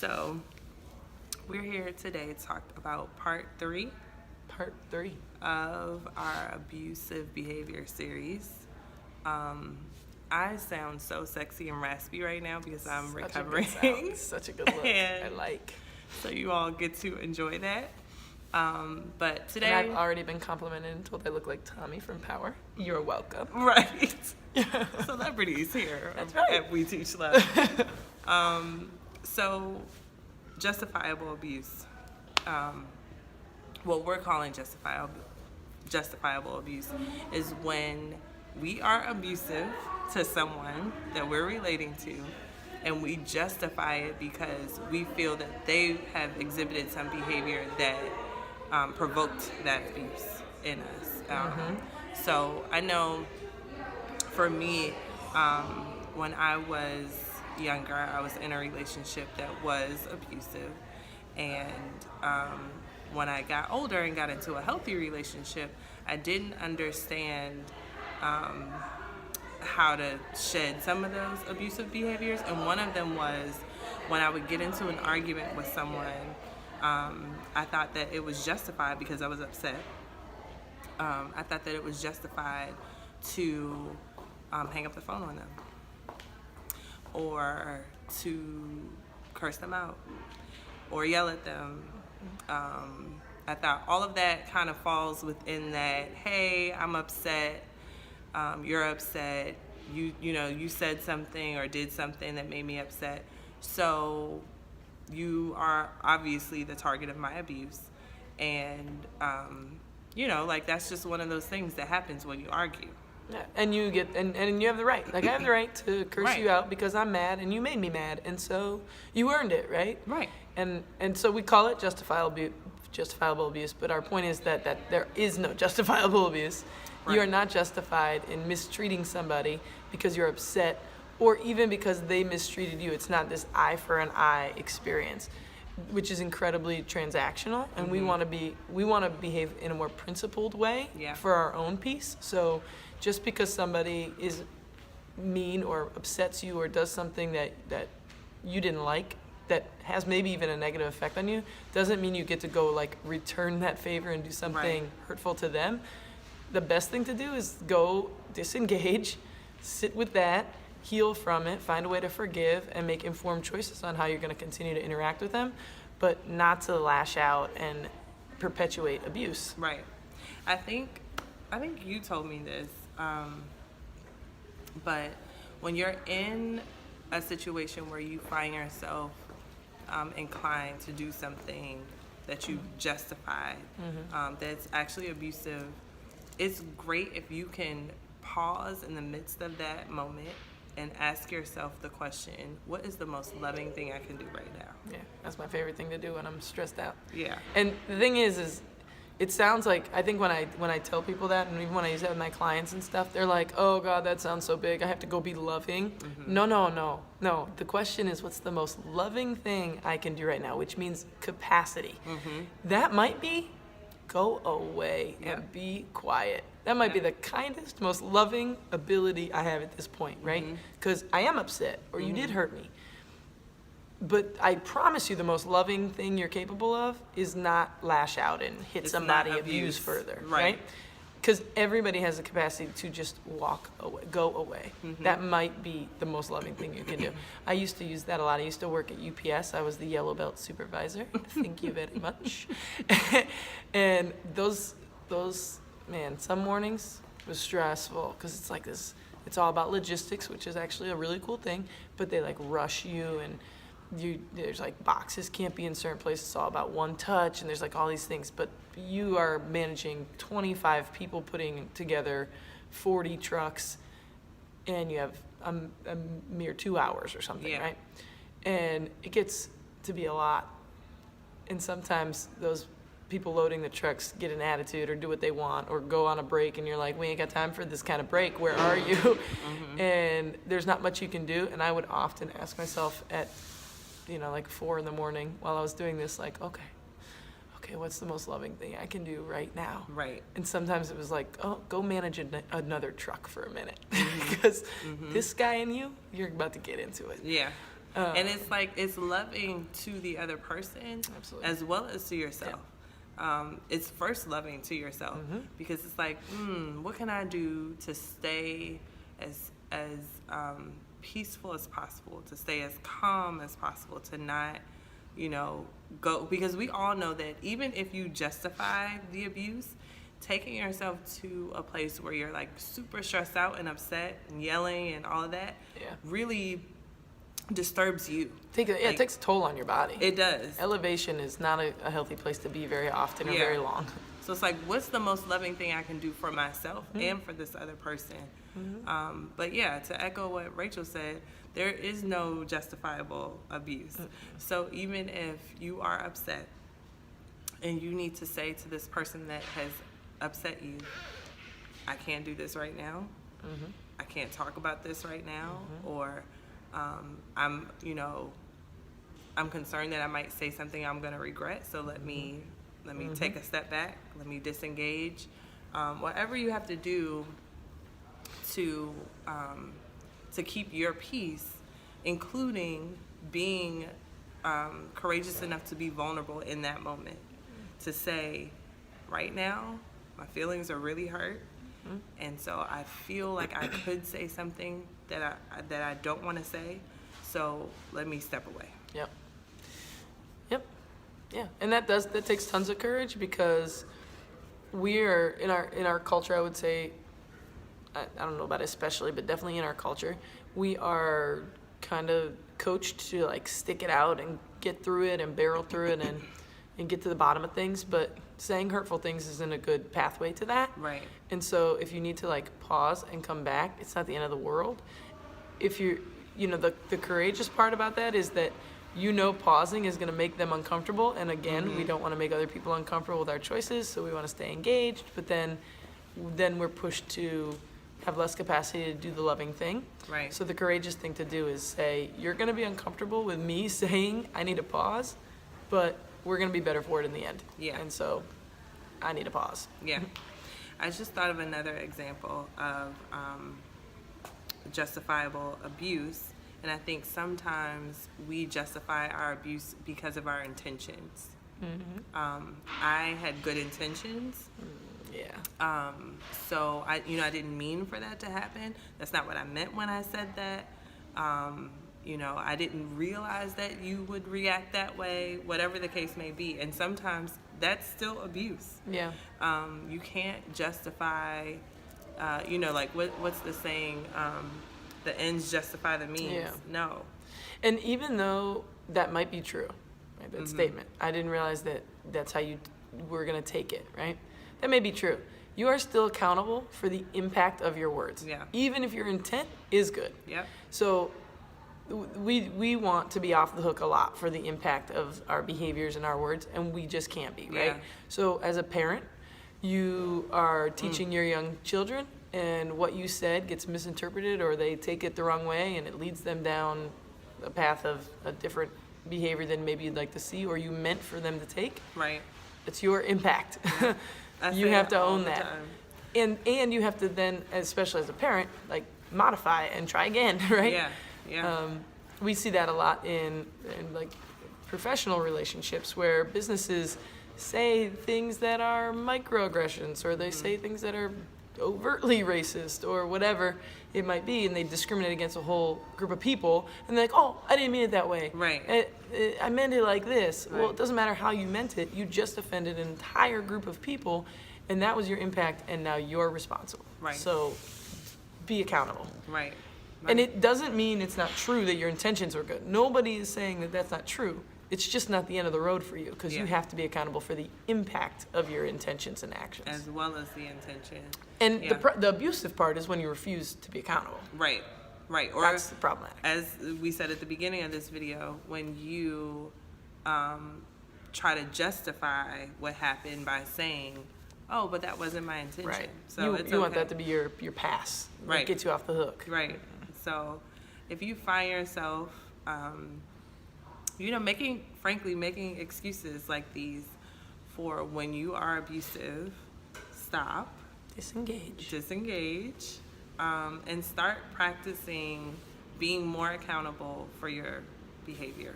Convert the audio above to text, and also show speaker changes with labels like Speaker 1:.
Speaker 1: So we're here today to talk about part three of our abusive behavior series. I sound so sexy and raspy right now because I'm recovering.
Speaker 2: Such a good look. I like.
Speaker 1: So you all get to enjoy that. But today...
Speaker 2: And I've already been complimented and told I look like Tommy from Power. You're welcome.
Speaker 1: Right. Celebrities here.
Speaker 2: That's right.
Speaker 1: At We Teach Love. So, justifiable abuse. What we're calling justifiable abuse is when we are abusive to someone that we're relating to, and we justify it because we feel that they have exhibited some behavior that provoked that abuse in us. So I know for me, when I was younger, I was in a relationship that was abusive, and when I got older and got into a healthy relationship, I didn't understand how to shed some of those abusive behaviors. And one of them was when I would get into an argument with someone, I thought that it was justified because I was upset. I thought that it was justified to hang up the phone on them or to curse them out or yell at them. I thought all of that kind of falls within that, hey, I'm upset, you're upset, you said something or did something that made me upset, so you are obviously the target of my abuse. And that's just one of those things that happens when you argue.
Speaker 2: Yeah, and you get and you have the right. Like, I have the right to curse you out because I'm mad and you made me mad, and so you earned it, right?
Speaker 1: Right.
Speaker 2: And so we call it justifiable abuse, but our point is that there is no justifiable abuse. Right. You are not justified in mistreating somebody because you're upset, or even because they mistreated you. It's not this eye for an eye experience, which is incredibly transactional, and we want to behave in a more principled way for our own peace. So just because somebody is mean or upsets you or does something that you didn't like, that has maybe even a negative effect on you, doesn't mean you get to go return that favor and do something hurtful to them. The best thing to do is go disengage, sit with that, heal from it, find a way to forgive, and make informed choices on how you're going to continue to interact with them, but not to lash out and perpetuate abuse.
Speaker 1: Right. I think you told me this, but when you're in a situation where you find yourself inclined to do something that you justified, that's actually abusive, it's great if you can pause in the midst of that moment and ask yourself the question, what is the most loving thing I can do right now?
Speaker 2: Yeah, that's my favorite thing to do when I'm stressed out.
Speaker 1: Yeah. And
Speaker 2: the thing is it sounds like, I think when I tell people that, and even when I use that with my clients and stuff, they're like, oh God, that sounds so big, I have to go be loving. No. The question is, what's the most loving thing I can do right now, which means capacity. That might be go away and be quiet. That might be the kindest, most loving ability I have at this point, right? Because I am upset, or you did hurt me. But I promise you, the most loving thing you're capable of is not lash out and hit somebody, abuse further, right? Because everybody has the capacity to just walk away, go away. That might be the most loving thing you can do. I used to use that a lot. I used to work at UPS. I was the yellow belt supervisor. Thank you very much. And those man, some mornings was stressful because it's like this. It's all about logistics, which is actually a really cool thing. But they rush you, and there's boxes can't be in certain places. It's all about one touch, and there's all these things. But you are managing 25 people putting together 40 trucks, and you have a mere 2 hours or something, right? And it gets to be a lot. And sometimes those people loading the trucks get an attitude or do what they want or go on a break, and you're like, we ain't got time for this kind of break. Where are you? And there's not much you can do. And I would often ask myself at 4 in the morning while I was doing this, okay, what's the most loving thing I can do right now?
Speaker 1: Right.
Speaker 2: And sometimes it was go manage another truck for a minute. Because this guy and you're about to get into it.
Speaker 1: Yeah. And it's like, it's loving to the other person
Speaker 2: Absolutely.
Speaker 1: as well as to yourself. It's first loving to yourself, because it's like, what can I do to stay as peaceful as possible, to stay as calm as possible, to not, go, because we all know that even if you justify the abuse, taking yourself to a place where you're like super stressed out and upset and yelling and all of that really disturbs you.
Speaker 2: It takes a toll on your body.
Speaker 1: It does.
Speaker 2: Elevation is not a healthy place to be very often or very long.
Speaker 1: So it's like, what's the most loving thing I can do for myself and for this other person? But yeah, to echo what Rachel said, there is no justifiable abuse. So even if you are upset and you need to say to this person that has upset you, I can't do this right now. I can't talk about this right now. Or I'm concerned that I might say something I'm going to regret. So let me take a step back. Let me disengage. Whatever you have to do to keep your peace, including being courageous enough to be vulnerable in that moment, to say, right now, my feelings are really hurt, and so I feel like I could say something that I don't want to say. So let me step away.
Speaker 2: Yep. Yeah, and that takes tons of courage, because we are in our culture, I would say, I don't know about especially, but definitely in our culture, we are kind of coached to like stick it out and get through it and barrel through it and get to the bottom of things. But saying hurtful things isn't a good pathway to that.
Speaker 1: Right.
Speaker 2: And so if you need to like pause and come back, it's not the end of the world. If the courageous part about that is that pausing is going to make them uncomfortable. And again, we don't want to make other people uncomfortable with our choices, so we want to stay engaged. But then we're pushed to have less capacity to do the loving thing.
Speaker 1: Right.
Speaker 2: So the courageous thing to do is say, you're going to be uncomfortable with me saying I need a pause, but we're going to be better for it in the end.
Speaker 1: Yeah.
Speaker 2: And so I need a pause.
Speaker 1: Yeah. I just thought of another example of justifiable abuse. And I think sometimes we justify our abuse because of our intentions. I had good intentions.
Speaker 2: Yeah.
Speaker 1: So I didn't mean for that to happen. That's not what I meant when I said that. I didn't realize that you would react that way, whatever the case may be. And sometimes that's still abuse.
Speaker 2: Yeah.
Speaker 1: You can't justify, like what's the saying? The ends justify the means.
Speaker 2: Yeah.
Speaker 1: No.
Speaker 2: And even though that might be true, right, that statement, I didn't realize that that's how you were going to take it, right? That may be true. You are still accountable for the impact of your words.
Speaker 1: Yeah.
Speaker 2: Even if your intent is good.
Speaker 1: Yep.
Speaker 2: So we want to be off the hook a lot for the impact of our behaviors and our words, and we just can't be, right?
Speaker 1: Yeah.
Speaker 2: So as a parent, you are teaching your young children, and what you said gets misinterpreted, or they take it the wrong way, and it leads them down a path of a different behavior than maybe you'd like to see, or you meant for them to take.
Speaker 1: Right.
Speaker 2: It's your impact.
Speaker 1: Yeah.
Speaker 2: You have to own
Speaker 1: the
Speaker 2: that.
Speaker 1: time.
Speaker 2: And you have to then, especially as a parent, like modify and try again, right?
Speaker 1: Yeah. Yeah.
Speaker 2: We see that a lot in like professional relationships, where businesses say things that are microaggressions, or they say things that are overtly racist, or whatever it might be, and they discriminate against a whole group of people, and they're like, oh, I didn't mean it that way.
Speaker 1: Right.
Speaker 2: I meant it like this.
Speaker 1: Right.
Speaker 2: Well, it doesn't matter how you meant it. You just offended an entire group of people, and that was your impact, and now you're responsible.
Speaker 1: Right.
Speaker 2: So be accountable.
Speaker 1: Right.
Speaker 2: And it doesn't mean it's not true that your intentions were good. Nobody is saying that that's not true. It's just not the end of the road for you, because you have to be accountable for the impact of your intentions and actions.
Speaker 1: As well as the intention.
Speaker 2: And the abusive part is when you refuse to be accountable.
Speaker 1: Right. Right. Or
Speaker 2: That's the problematic.
Speaker 1: as we said at the beginning of this video, when you try to justify what happened by saying, oh, but that wasn't my intention.
Speaker 2: Right.
Speaker 1: So
Speaker 2: you want that to be your pass.
Speaker 1: Right.
Speaker 2: That gets you off the hook.
Speaker 1: Right. So if you find yourself, making excuses like these for when you are abusive, stop. Disengage. And start practicing being more accountable for your behavior.